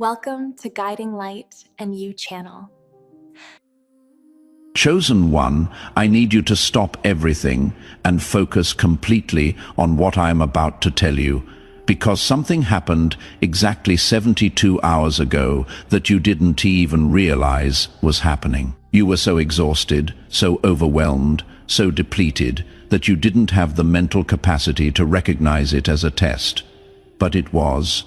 Welcome to Guiding Light and You channel. Chosen One, I need you to stop everything and focus completely on what I am about to tell you, because something happened exactly 72 hours ago that you didn't even realize was happening. You were so exhausted, so overwhelmed, so depleted that you didn't have the mental capacity to recognize it as a test. But it was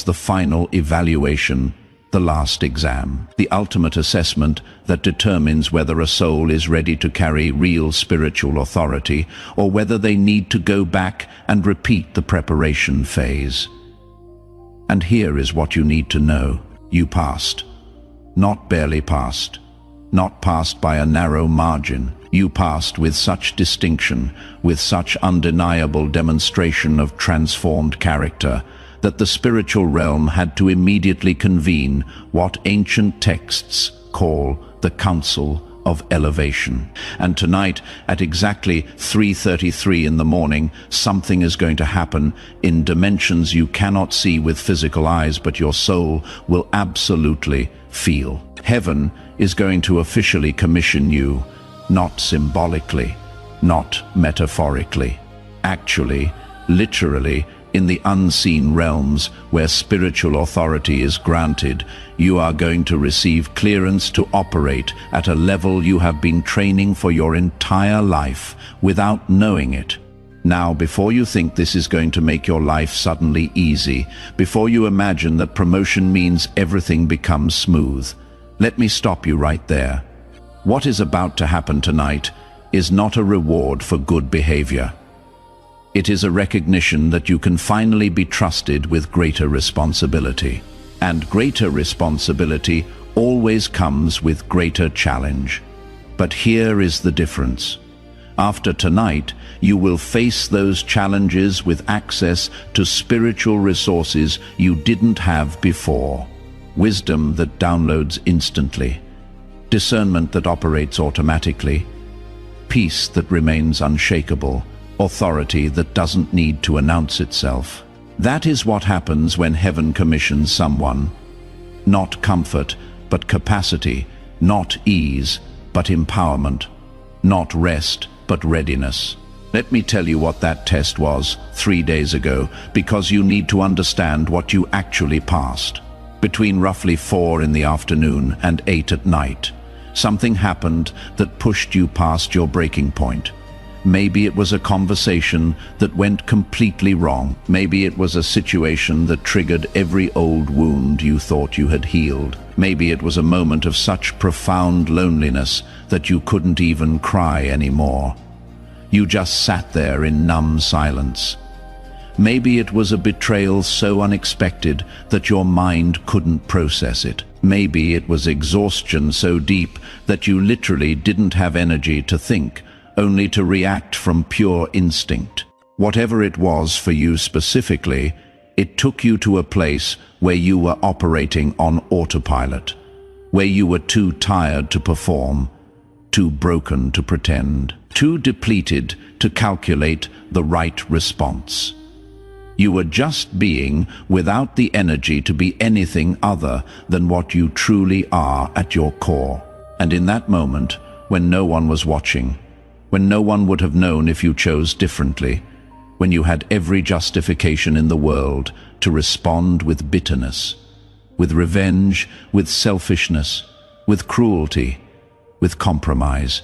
the final evaluation, the last exam, the ultimate assessment that determines whether a soul is ready to carry real spiritual authority or whether they need to go back and repeat the preparation phase. And here is what you need to know. You passed. Not barely passed. Not passed by a narrow margin. You passed with such distinction, with such undeniable demonstration of transformed character, that the spiritual realm had to immediately convene what ancient texts call the Council of Elevation. And tonight, at exactly 3:33 in the morning, something is going to happen in dimensions you cannot see with physical eyes, but your soul will absolutely feel. Heaven is going to officially commission you, not symbolically, not metaphorically. Actually, literally, in the unseen realms where spiritual authority is granted, you are going to receive clearance to operate at a level you have been training for your entire life without knowing it. Now, before you think this is going to make your life suddenly easy, before you imagine that promotion means everything becomes smooth, let me stop you right there. What is about to happen tonight is not a reward for good behavior. It is a recognition that you can finally be trusted with greater responsibility. And greater responsibility always comes with greater challenge. But here is the difference. After tonight, you will face those challenges with access to spiritual resources you didn't have before. Wisdom that downloads instantly. Discernment that operates automatically. Peace that remains unshakable. Authority that doesn't need to announce itself. That is what happens when heaven commissions someone. Not comfort, but capacity. Not ease, but empowerment. Not rest, but readiness. Let me tell you what that test was 3 days ago, because you need to understand what you actually passed. Between roughly 4 in the afternoon and 8 at night, something happened that pushed you past your breaking point. Maybe it was a conversation that went completely wrong. Maybe it was a situation that triggered every old wound you thought you had healed. Maybe it was a moment of such profound loneliness that you couldn't even cry anymore. You just sat there in numb silence. Maybe it was a betrayal so unexpected that your mind couldn't process it. Maybe it was exhaustion so deep that you literally didn't have energy to think, only to react from pure instinct. Whatever it was for you specifically, it took you to a place where you were operating on autopilot, where you were too tired to perform, too broken to pretend, too depleted to calculate the right response. You were just being without the energy to be anything other than what you truly are at your core. And in that moment, when no one was watching, when no one would have known if you chose differently, when you had every justification in the world to respond with bitterness, with revenge, with selfishness, with cruelty, with compromise,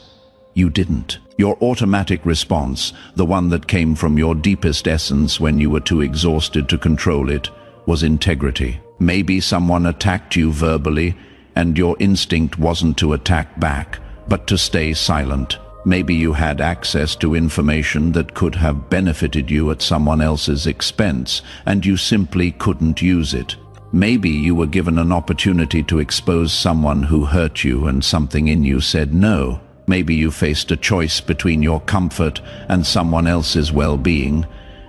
you didn't. Your automatic response, the one that came from your deepest essence when you were too exhausted to control it, was integrity. Maybe someone attacked you verbally, and your instinct wasn't to attack back, but to stay silent. Maybe you had access to information that could have benefited you at someone else's expense, and you simply couldn't use it. Maybe you were given an opportunity to expose someone who hurt you and something in you said no. Maybe you faced a choice between your comfort and someone else's well-being,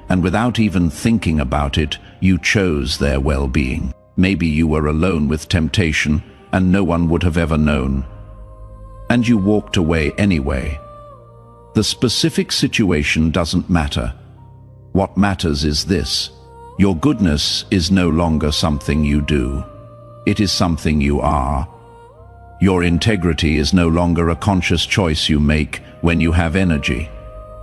and without even thinking about it, you chose their well-being. Maybe you were alone with temptation, and no one would have ever known. And you walked away anyway. The specific situation doesn't matter. What matters is this: Your goodness is no longer something you do. It is something you are. Your integrity is no longer a conscious choice you make when you have energy.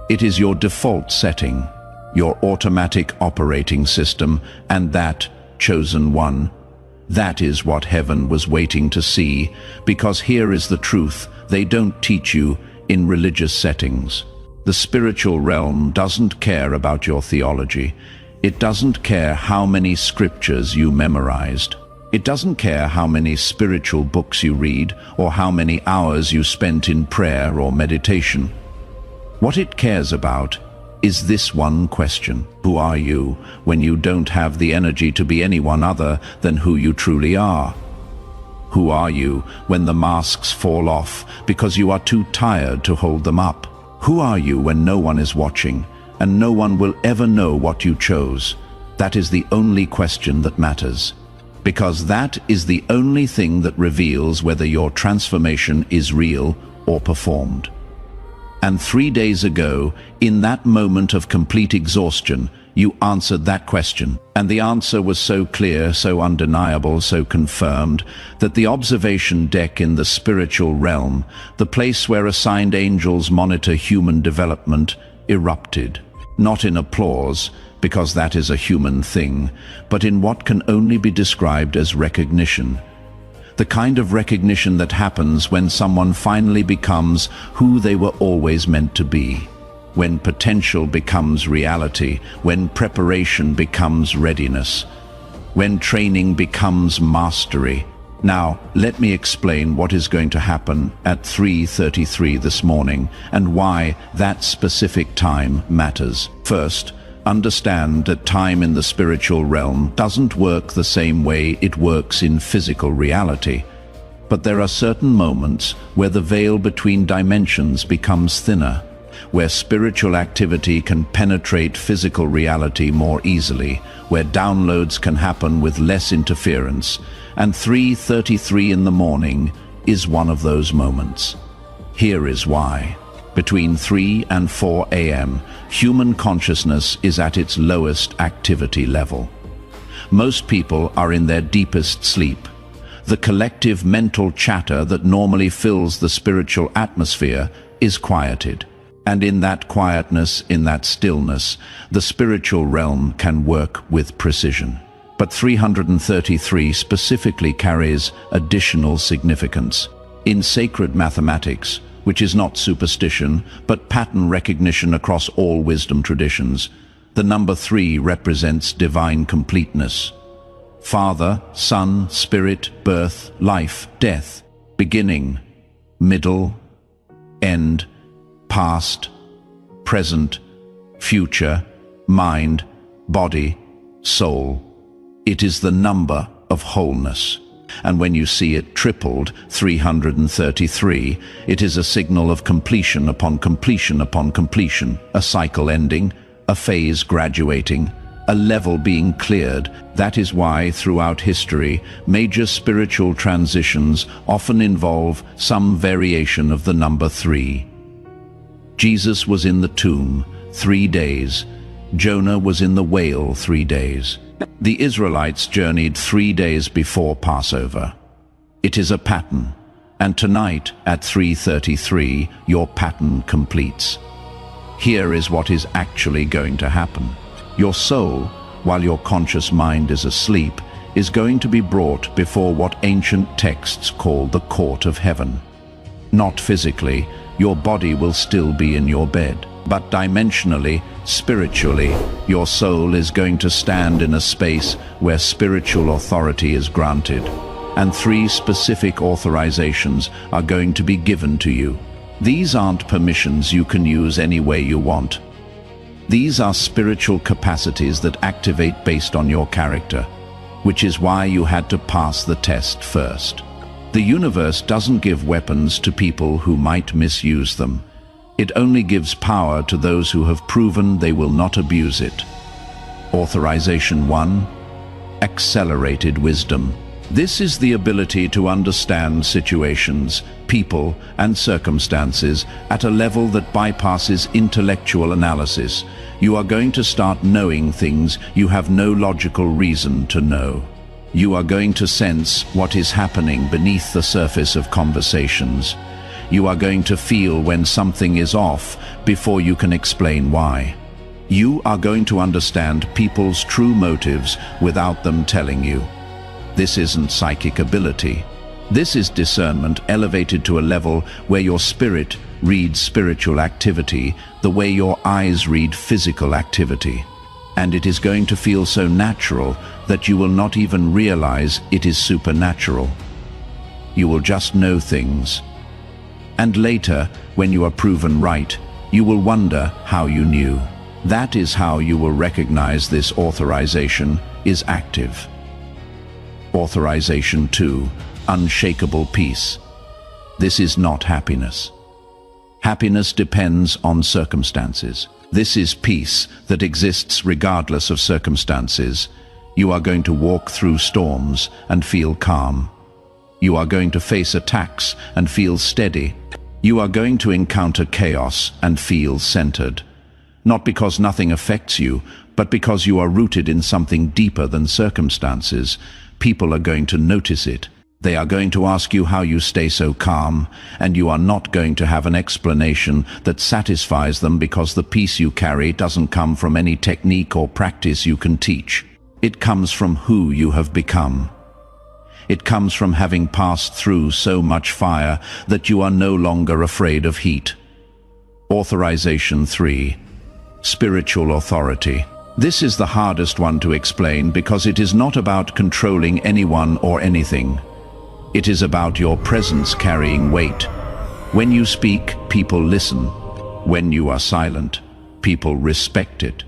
It is your default setting, your automatic operating system, and that, chosen one, that is what heaven was waiting to see, because here is the truth they don't teach you in religious settings. The spiritual realm doesn't care about your theology. It doesn't care how many scriptures you memorized. It doesn't care how many spiritual books you read or how many hours you spent in prayer or meditation. What it cares about is this one question: who are you when you don't have the energy to be anyone other than who you truly are? Who are you when the masks fall off because you are too tired to hold them up? Who are you when no one is watching and no one will ever know what you chose? That is the only question that matters, because that is the only thing that reveals whether your transformation is real or performed. And 3 days ago, in that moment of complete exhaustion, you answered that question. And the answer was so clear, so undeniable, so confirmed, that the observation deck in the spiritual realm, the place where assigned angels monitor human development, erupted. Not in applause, because that is a human thing, but in what can only be described as recognition. The kind of recognition that happens when someone finally becomes who they were always meant to be. When potential becomes reality, when preparation becomes readiness, when training becomes mastery. Now, let me explain what is going to happen at 3:33 this morning and why that specific time matters. First, understand that time in the spiritual realm doesn't work the same way it works in physical reality. But there are certain moments where the veil between dimensions becomes thinner, where spiritual activity can penetrate physical reality more easily, where downloads can happen with less interference, and 3:33 in the morning is one of those moments. Here is why. Between 3 and 4 a.m., human consciousness is at its lowest activity level. Most people are in their deepest sleep. The collective mental chatter that normally fills the spiritual atmosphere is quieted. And in that quietness, in that stillness, the spiritual realm can work with precision. But 333 specifically carries additional significance. In sacred mathematics, which is not superstition, but pattern recognition across all wisdom traditions, the number 3 represents divine completeness. Father, Son, Spirit, birth, life, death, beginning, middle, end, past, present, future, mind, body, soul. It is the number of wholeness. And when you see it tripled, 333, it is a signal of completion upon completion upon completion, a cycle ending, a phase graduating, a level being cleared. That is why, throughout history, major spiritual transitions often involve some variation of the number 3. Jesus was in the tomb 3 days. Jonah was in the whale 3 days. The Israelites journeyed 3 days before Passover. It is a pattern, and tonight at 3:33, your pattern completes. Here is what is actually going to happen. Your soul, while your conscious mind is asleep, is going to be brought before what ancient texts call the court of heaven. Not physically, your body will still be in your bed. But dimensionally, spiritually, your soul is going to stand in a space where spiritual authority is granted, and 3 specific authorizations are going to be given to you. These aren't permissions you can use any way you want. These are spiritual capacities that activate based on your character, which is why you had to pass the test first. The universe doesn't give weapons to people who might misuse them. It only gives power to those who have proven they will not abuse it. Authorization 1. Accelerated wisdom. This is the ability to understand situations, people, and circumstances at a level that bypasses intellectual analysis. You are going to start knowing things you have no logical reason to know. You are going to sense what is happening beneath the surface of conversations. You are going to feel when something is off before you can explain why. You are going to understand people's true motives without them telling you. This isn't psychic ability. This is discernment elevated to a level where your spirit reads spiritual activity the way your eyes read physical activity. And it is going to feel so natural that you will not even realize it is supernatural. You will just know things. And later, when you are proven right, you will wonder how you knew. That is how you will recognize this authorization is active. Authorization 2, unshakable peace. This is not happiness. Happiness depends on circumstances. This is peace that exists regardless of circumstances. You are going to walk through storms and feel calm. You are going to face attacks and feel steady. You are going to encounter chaos and feel centered. Not because nothing affects you, but because you are rooted in something deeper than circumstances. People are going to notice it. They are going to ask you how you stay so calm, and you are not going to have an explanation that satisfies them because the peace you carry doesn't come from any technique or practice you can teach. It comes from who you have become. It comes from having passed through so much fire that you are no longer afraid of heat. Authorization 3. Spiritual authority. This is the hardest one to explain because it is not about controlling anyone or anything. It is about your presence carrying weight. When you speak, people listen. When you are silent, people respect it.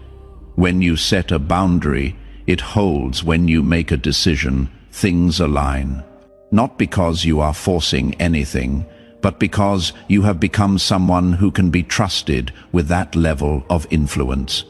When you set a boundary, it holds. When you make a decision, things align. Not because you are forcing anything, but because you have become someone who can be trusted with that level of influence.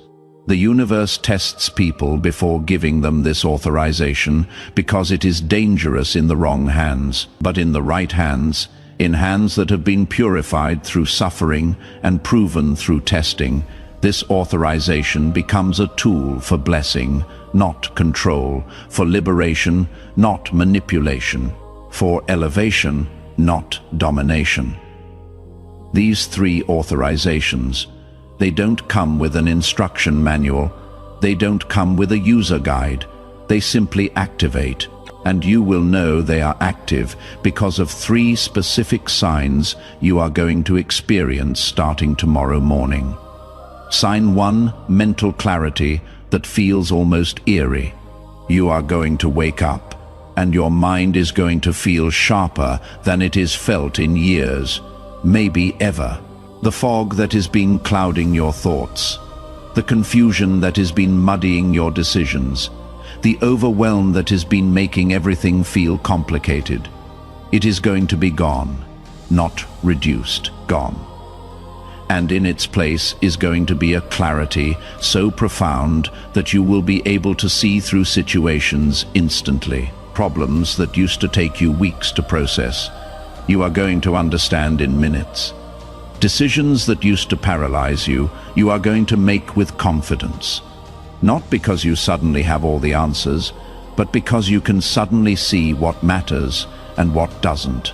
The universe tests people before giving them this authorization because it is dangerous in the wrong hands, but in the right hands, in hands that have been purified through suffering and proven through testing, this authorization becomes a tool for blessing, not control, for liberation, not manipulation, for elevation, not domination. These 3 authorizations, they don't come with an instruction manual. They don't come with a user guide. They simply activate, and you will know they are active because of 3 specific signs you are going to experience starting tomorrow morning. Sign 1, mental clarity that feels almost eerie. You are going to wake up, and your mind is going to feel sharper than it is felt in years, maybe ever. The fog that has been clouding your thoughts, the confusion that has been muddying your decisions, the overwhelm that has been making everything feel complicated. It is going to be gone, not reduced, gone. And in its place is going to be a clarity so profound that you will be able to see through situations instantly. Problems that used to take you weeks to process, you are going to understand in minutes. Decisions that used to paralyze you, you are going to make with confidence. Not because you suddenly have all the answers, but because you can suddenly see what matters and what doesn't.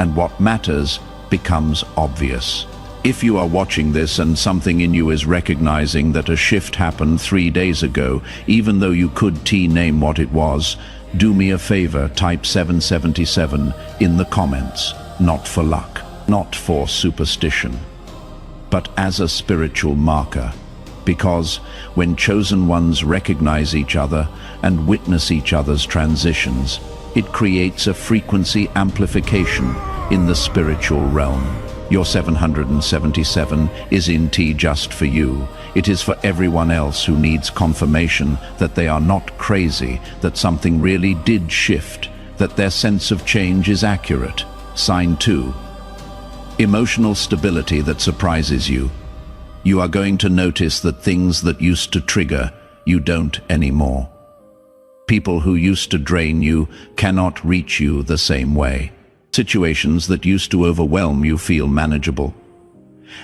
And what matters becomes obvious. If you are watching this and something in you is recognizing that a shift happened 3 days ago, even though you could name what it was, do me a favor, type 777 in the comments. Not for luck, not for superstition, but as a spiritual marker. Because when chosen ones recognize each other and witness each other's transitions, it creates a frequency amplification in the spiritual realm. Your 777 is in just for you. It is for everyone else who needs confirmation that they are not crazy, that something really did shift, that their sense of change is accurate. Sign 2. Emotional stability that surprises you. You are going to notice that things that used to trigger, you don't anymore. People who used to drain you cannot reach you the same way. Situations that used to overwhelm you feel manageable.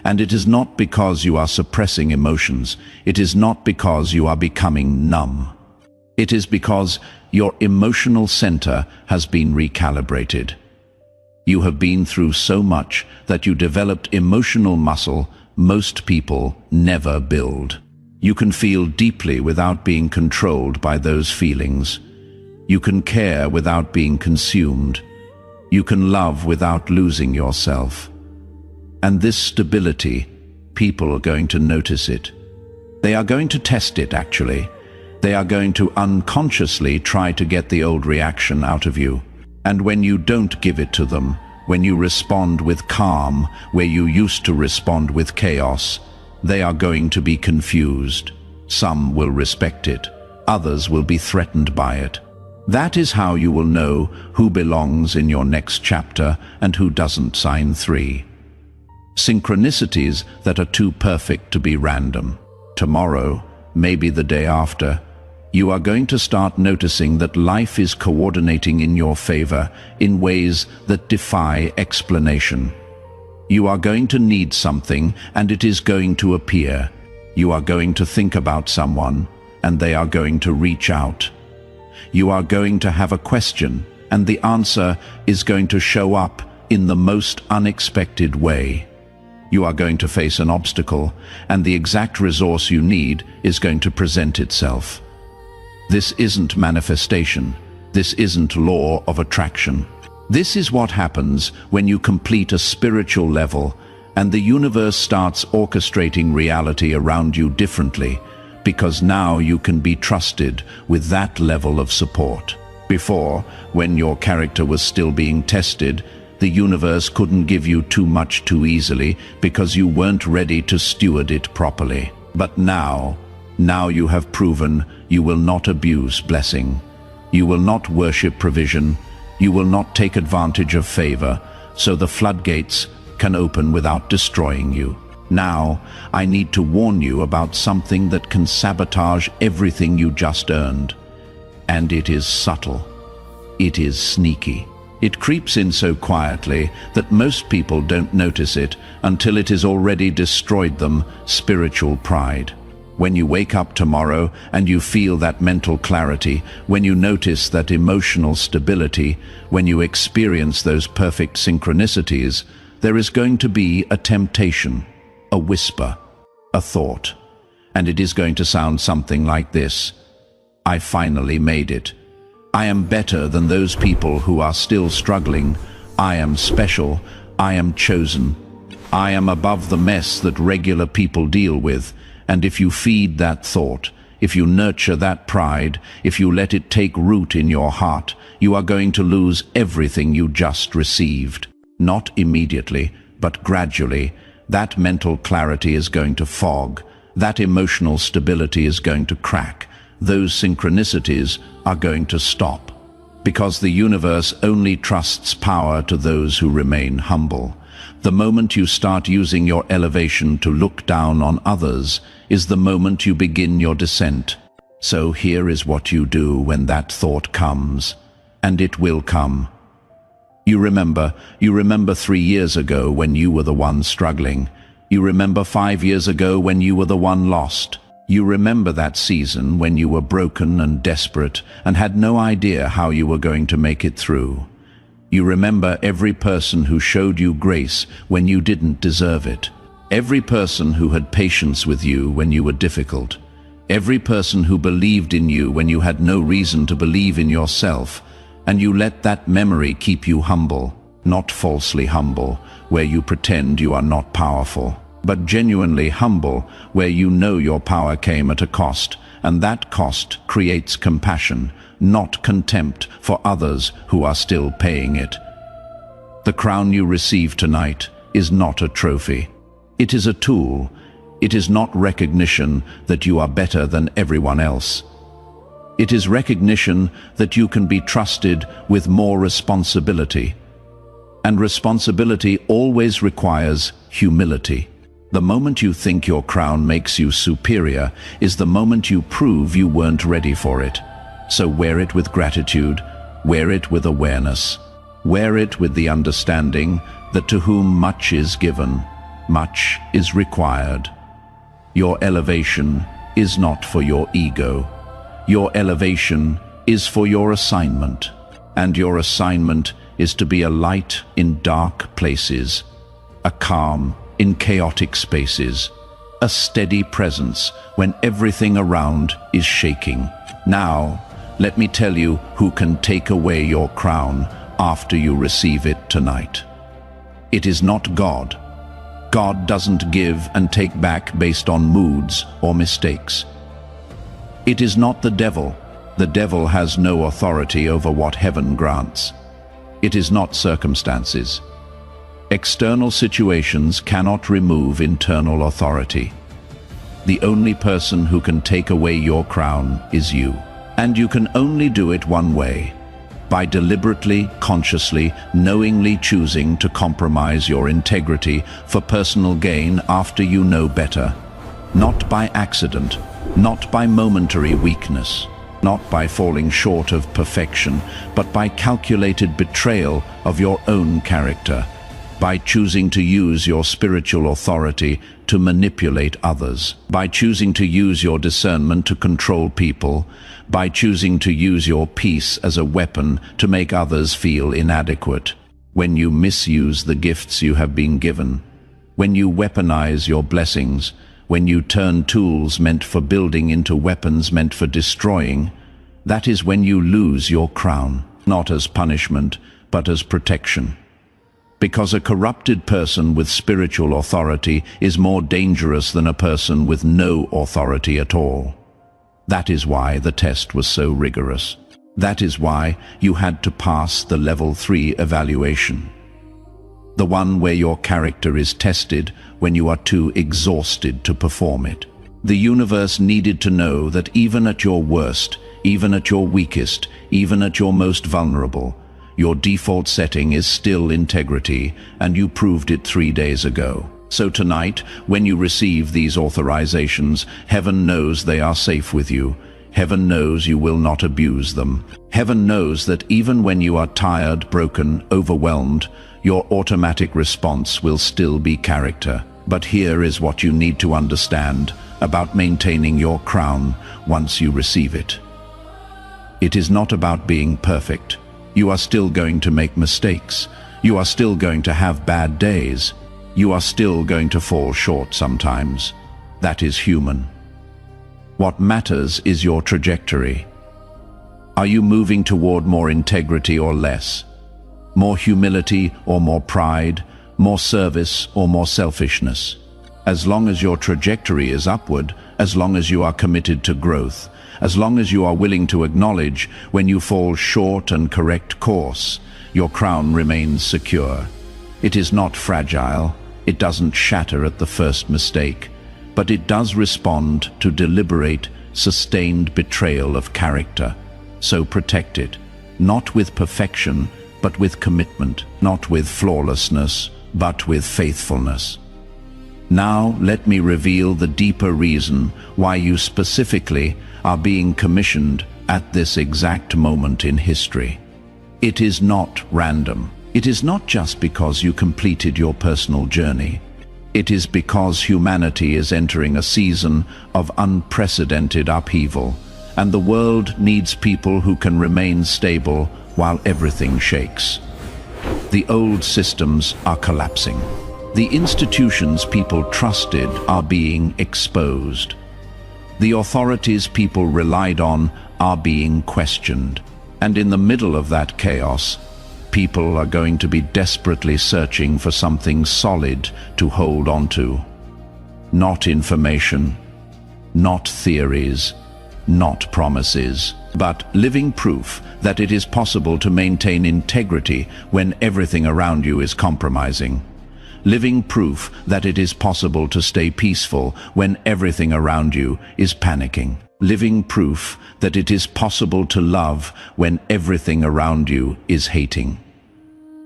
And it is not because you are suppressing emotions. It is not because you are becoming numb. It is because your emotional center has been recalibrated. You have been through so much that you developed emotional muscle most people never build. You can feel deeply without being controlled by those feelings. You can care without being consumed. You can love without losing yourself. And this stability, people are going to notice it. They are going to test it, actually. They are going to unconsciously try to get the old reaction out of you. And when you don't give it to them, when you respond with calm where you used to respond with chaos, they are going to be confused. Some will respect it. Others will be threatened by it. That is how you will know who belongs in your next chapter and who doesn't. Sign 3. Synchronicities that are too perfect to be random. Tomorrow, maybe the day after, you are going to start noticing that life is coordinating in your favor in ways that defy explanation. You are going to need something and it is going to appear. You are going to think about someone and they are going to reach out. You are going to have a question and the answer is going to show up in the most unexpected way. You are going to face an obstacle and the exact resource you need is going to present itself. This isn't manifestation. This isn't law of attraction. This is what happens when you complete a spiritual level and the universe starts orchestrating reality around you differently, because now you can be trusted with that level of support. Before, when your character was still being tested, the universe couldn't give you too much too easily because you weren't ready to steward it properly. But now you have proven you will not abuse blessing. You will not worship provision. You will not take advantage of favor, so the floodgates can open without destroying you. Now, I need to warn you about something that can sabotage everything you just earned. And it is subtle. It is sneaky. It creeps in so quietly that most people don't notice it until it has already destroyed them. Spiritual pride. When you wake up tomorrow and you feel that mental clarity, when you notice that emotional stability, when you experience those perfect synchronicities, there is going to be a temptation, a whisper, a thought. And it is going to sound something like this: I finally made it. I am better than those people who are still struggling. I am special. I am chosen. I am above the mess that regular people deal with. And if you feed that thought, if you nurture that pride, if you let it take root in your heart, you are going to lose everything you just received. Not immediately, but gradually. That mental clarity is going to fog. That emotional stability is going to crack. Those synchronicities are going to stop. Because the universe only trusts power to those who remain humble. The moment you start using your elevation to look down on others is the moment you begin your descent. So here is what you do when that thought comes, and it will come. You remember 3 years ago when you were the one struggling. You remember 5 years ago when you were the one lost. You remember that season when you were broken and desperate and had no idea how you were going to make it through. You remember every person who showed you grace when you didn't deserve it. Every person who had patience with you when you were difficult. Every person who believed in you when you had no reason to believe in yourself. And you let that memory keep you humble, not falsely humble, where you pretend you are not powerful, but genuinely humble, where you know your power came at a cost, and that cost creates compassion, not contempt for others who are still paying it. The crown you receive tonight is not a trophy. It is a tool. It is not recognition that you are better than everyone else. It is recognition that you can be trusted with more responsibility. And responsibility always requires humility. The moment you think your crown makes you superior is the moment you prove you weren't ready for it. So wear it with gratitude, wear it with awareness, wear it with the understanding that to whom much is given, much is required. Your elevation is not for your ego. Your elevation is for your assignment, and your assignment is to be a light in dark places, a calm in chaotic spaces, a steady presence when everything around is shaking. Now, let me tell you who can take away your crown after you receive it tonight. It is not God. God doesn't give and take back based on moods or mistakes. It is not the devil. The devil has no authority over what heaven grants. It is not circumstances. External situations cannot remove internal authority. The only person who can take away your crown is you. And you can only do it one way: by deliberately, consciously, knowingly choosing to compromise your integrity for personal gain after you know better. Not by accident, not by momentary weakness, not by falling short of perfection, but by calculated betrayal of your own character, by choosing to use your spiritual authority to manipulate others, by choosing to use your discernment to control people, by choosing to use your peace as a weapon to make others feel inadequate. When you misuse the gifts you have been given, when you weaponize your blessings, when you turn tools meant for building into weapons meant for destroying, that is when you lose your crown, not as punishment, but as protection. Because a corrupted person with spiritual authority is more dangerous than a person with no authority at all. That is why the test was so rigorous. That is why you had to pass the level 3 evaluation. The one where your character is tested when you are too exhausted to perform it. The universe needed to know that even at your worst, even at your weakest, even at your most vulnerable, your default setting is still integrity, and you proved it 3 days ago. So tonight, when you receive these authorizations, heaven knows they are safe with you. Heaven knows you will not abuse them. Heaven knows that even when you are tired, broken, overwhelmed, your automatic response will still be character. But here is what you need to understand about maintaining your crown once you receive it. It is not about being perfect. You are still going to make mistakes. You are still going to have bad days. You are still going to fall short sometimes. That is human. What matters is your trajectory. Are you moving toward more integrity or less? More humility or more pride? More service or more selfishness? As long as your trajectory is upward, as long as you are committed to growth, as long as you are willing to acknowledge when you fall short and correct course, your crown remains secure. It is not fragile. It doesn't shatter at the first mistake, but it does respond to deliberate, sustained betrayal of character. So protect it, not with perfection, but with commitment, not with flawlessness, but with faithfulness. Now let me reveal the deeper reason why you specifically are being commissioned at this exact moment in history. It is not random. It is not just because you completed your personal journey. It is because humanity is entering a season of unprecedented upheaval, and the world needs people who can remain stable while everything shakes. The old systems are collapsing. The institutions people trusted are being exposed. The authorities people relied on are being questioned. And in the middle of that chaos, people are going to be desperately searching for something solid to hold on to. Not information, not theories, not promises, but living proof that it is possible to maintain integrity when everything around you is compromising. Living proof that it is possible to stay peaceful when everything around you is panicking. Living proof that it is possible to love when everything around you is hating.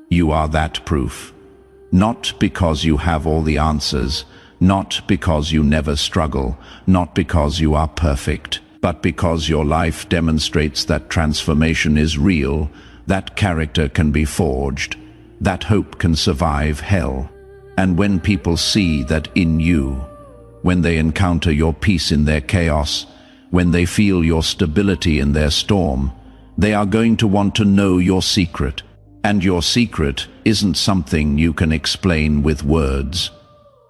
You are that proof. Not because you have all the answers, not because you never struggle, not because you are perfect, but because your life demonstrates that transformation is real, that character can be forged, that hope can survive hell. And when people see that in you, when they encounter your peace in their chaos, when they feel your stability in their storm, they are going to want to know your secret. And your secret isn't something you can explain with words.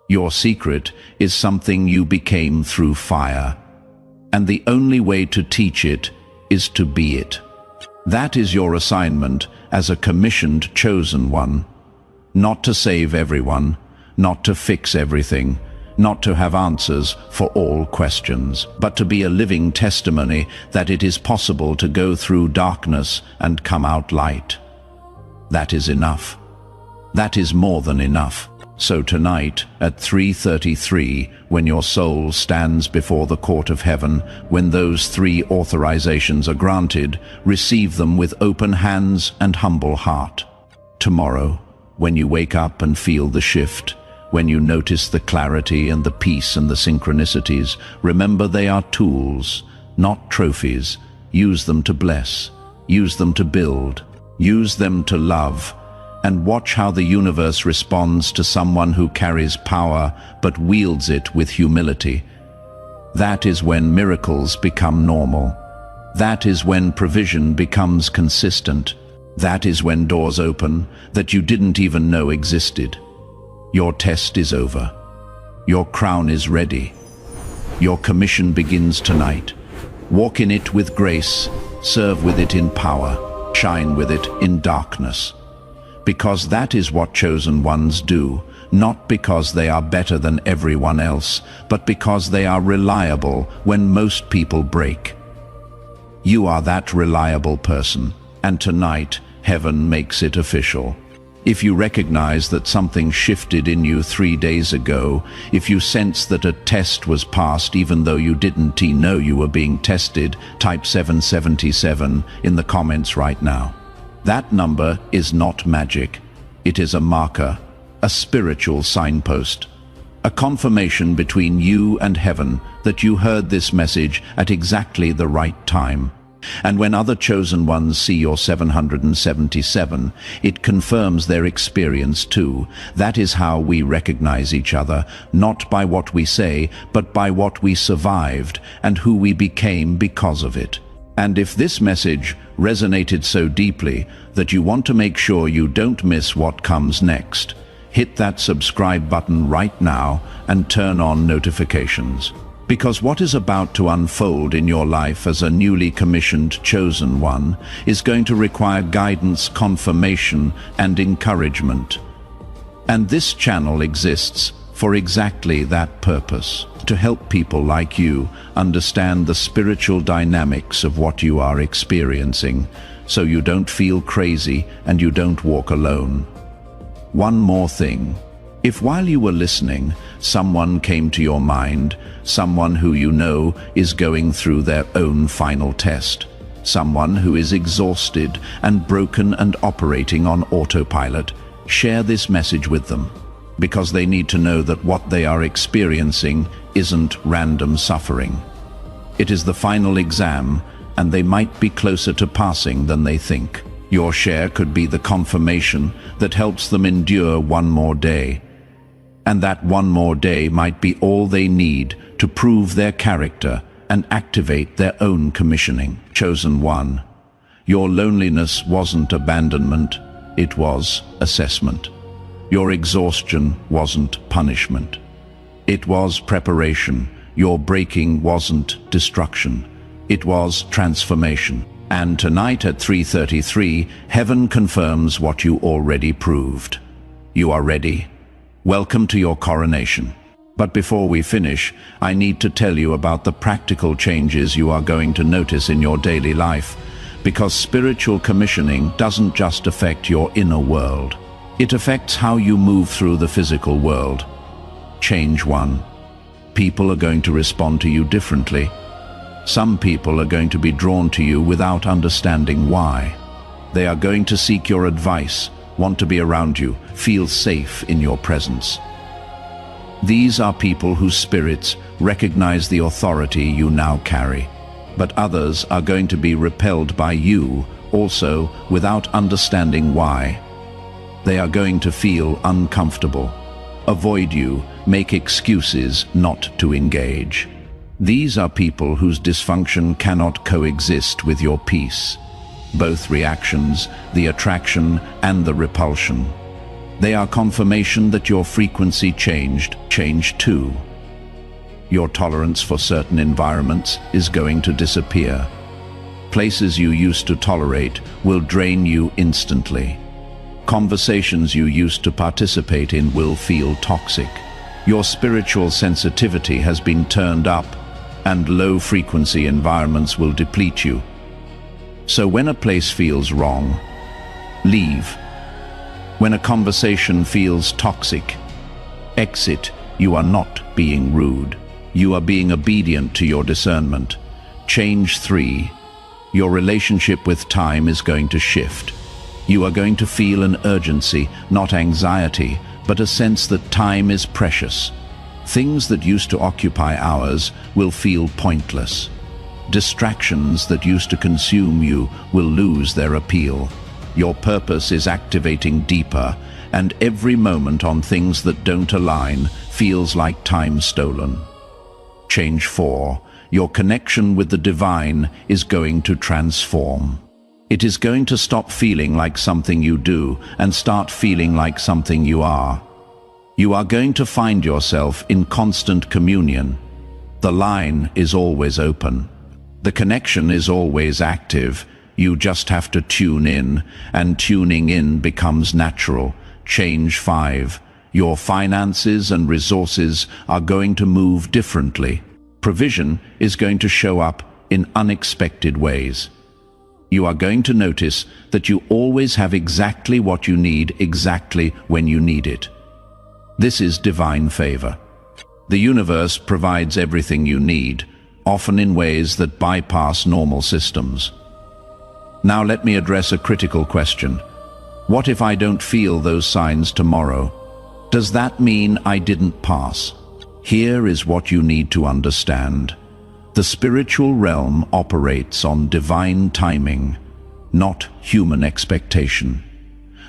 Your secret is something you became through fire. And the only way to teach it is to be it. That is your assignment as a commissioned chosen one. Not to save everyone, not to fix everything, not to have answers for all questions, but to be a living testimony that it is possible to go through darkness and come out light. That is enough. That is more than enough. So tonight at 3:33, when your soul stands before the court of heaven, when those 3 authorizations are granted, receive them with open hands and humble heart. Tomorrow, when you wake up and feel the shift, when you notice the clarity and the peace and the synchronicities, remember they are tools, not trophies. Use them to bless, use them to build, use them to love, and watch how the universe responds to someone who carries power but wields it with humility. That is when miracles become normal. That is when provision becomes consistent. That is when doors open that you didn't even know existed. Your test is over. Your crown is ready. Your commission begins tonight. Walk in it with grace, serve with it in power, shine with it in darkness. Because that is what chosen ones do, not because they are better than everyone else, but because they are reliable when most people break. You are that reliable person, and tonight heaven makes it official. If you recognize that something shifted in you 3 days ago, if you sense that a test was passed even though you didn't know you were being tested, type 777 in the comments right now. That number is not magic. It is a marker, a spiritual signpost, a confirmation between you and heaven that you heard this message at exactly the right time. And when other chosen ones see your 777, it confirms their experience too. That is how we recognize each other, not by what we say, but by what we survived and who we became because of it. And if this message resonated so deeply that you want to make sure you don't miss what comes next, hit that subscribe button right now and turn on notifications. Because what is about to unfold in your life as a newly commissioned chosen one is going to require guidance, confirmation, and encouragement. And this channel exists for exactly that purpose, to help people like you understand the spiritual dynamics of what you are experiencing, so you don't feel crazy and you don't walk alone. One more thing. If while you were listening, someone came to your mind, someone who you know is going through their own final test, someone who is exhausted and broken and operating on autopilot, share this message with them, because they need to know that what they are experiencing isn't random suffering. It is the final exam, and they might be closer to passing than they think. Your share could be the confirmation that helps them endure one more day. And that one more day might be all they need to prove their character and activate their own commissioning. Chosen one, your loneliness wasn't abandonment, it was assessment. Your exhaustion wasn't punishment. It was preparation. Your breaking wasn't destruction. It was transformation. And tonight at 3:33, heaven confirms what you already proved. You are ready. Welcome to your coronation. But before we finish, I need to tell you about the practical changes you are going to notice in your daily life, because spiritual commissioning doesn't just affect your inner world. It affects how you move through the physical world. Change 1. People are going to respond to you differently. Some people are going to be drawn to you without understanding why. They are going to seek your advice, want to be around you, feel safe in your presence. These are people whose spirits recognize the authority you now carry. But others are going to be repelled by you, also without understanding why. They are going to feel uncomfortable. avoid you, make excuses not to engage. These are people whose dysfunction cannot coexist with your peace. Both reactions, the attraction and the repulsion. They are confirmation that your frequency changed too. Your tolerance for certain environments is going to disappear. Places you used to tolerate will drain you instantly. Conversations you used to participate in will feel toxic. Your spiritual sensitivity has been turned up, and low-frequency environments will deplete you. So when a place feels wrong, leave. When a conversation feels toxic, exit. You are not being rude. You are being obedient to your discernment. Change 3. Your relationship with time is going to shift. You are going to feel an urgency, not anxiety, but a sense that time is precious. Things that used to occupy hours will feel pointless. Distractions that used to consume you will lose their appeal. Your purpose is activating deeper, and every moment on things that don't align feels like time stolen. Change 4. Your connection with the divine is going to transform. It is going to stop feeling like something you do and start feeling like something you are. You are going to find yourself in constant communion. The line is always open. The connection is always active. You just have to tune in, and tuning in becomes natural. Change 5. Your finances and resources are going to move differently. Provision is going to show up in unexpected ways. You are going to notice that you always have exactly what you need exactly when you need it. This is divine favor. The universe provides everything you need, often in ways that bypass normal systems. Now let me address a critical question. What if I don't feel those signs tomorrow? Does that mean I didn't pass? Here is what you need to understand. The spiritual realm operates on divine timing, not human expectation.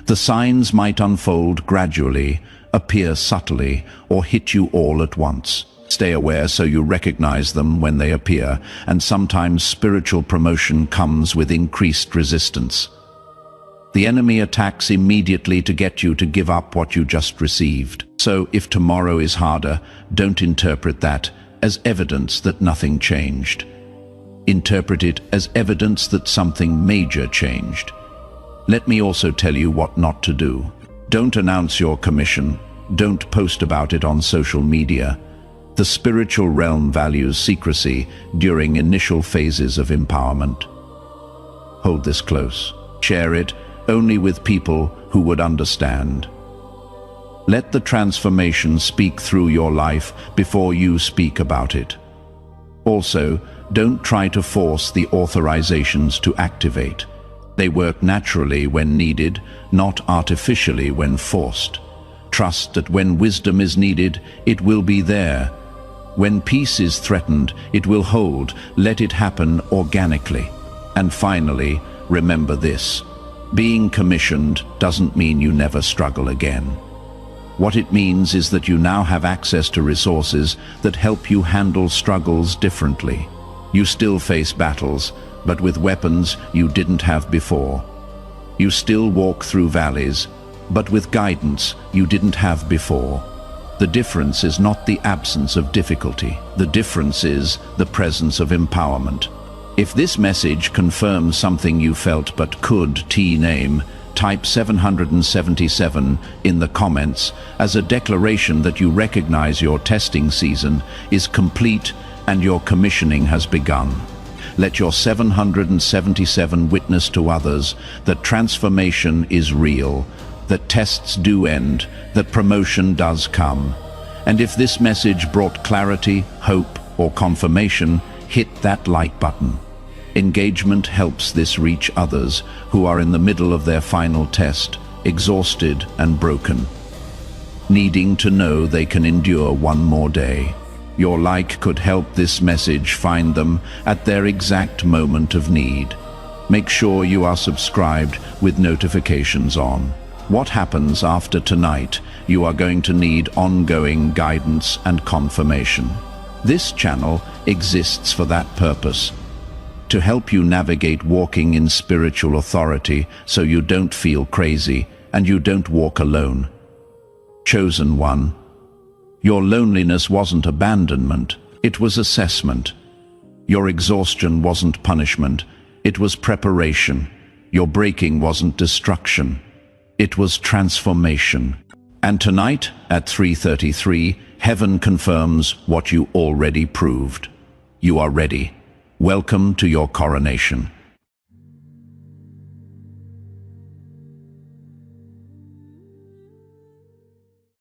The signs might unfold gradually, appear subtly, or hit you all at once. Stay aware so you recognize them when they appear, and sometimes spiritual promotion comes with increased resistance. The enemy attacks immediately to get you to give up what you just received. So if tomorrow is harder, don't interpret that as evidence that nothing changed. Interpret it as evidence that something major changed. Let me also tell you what not to do. Don't announce your commission. Don't post about it on social media. The spiritual realm values secrecy during initial phases of empowerment. Hold this close. Share it only with people who would understand. Let the transformation speak through your life before you speak about it. Also, don't try to force the authorizations to activate. They work naturally when needed, not artificially when forced. Trust that when wisdom is needed, it will be there. When peace is threatened, it will hold. Let it happen organically. And finally, remember this. Being commissioned doesn't mean you never struggle again. What it means is that you now have access to resources that help you handle struggles differently. You still face battles, but with weapons you didn't have before. You still walk through valleys, but with guidance you didn't have before. The difference is not the absence of difficulty. The difference is the presence of empowerment. If this message confirms something you felt but could name, type 777 in the comments as a declaration that you recognize your testing season is complete and your commissioning has begun. Let your 777 witness to others that transformation is real, that tests do end, that promotion does come. And if this message brought clarity, hope, or confirmation, hit that like button. Engagement helps this reach others who are in the middle of their final test, exhausted and broken, needing to know they can endure one more day. Your like could help this message find them at their exact moment of need. Make sure you are subscribed with notifications on. What happens after tonight? You are going to need ongoing guidance and confirmation. This channel exists for that purpose, to help you navigate walking in spiritual authority so you don't feel crazy and you don't walk alone. Chosen One, your loneliness wasn't abandonment, it was assessment. Your exhaustion wasn't punishment, it was preparation. Your breaking wasn't destruction, it was transformation. And tonight, at 3:33, heaven confirms what you already proved. You are ready. Welcome to your coronation.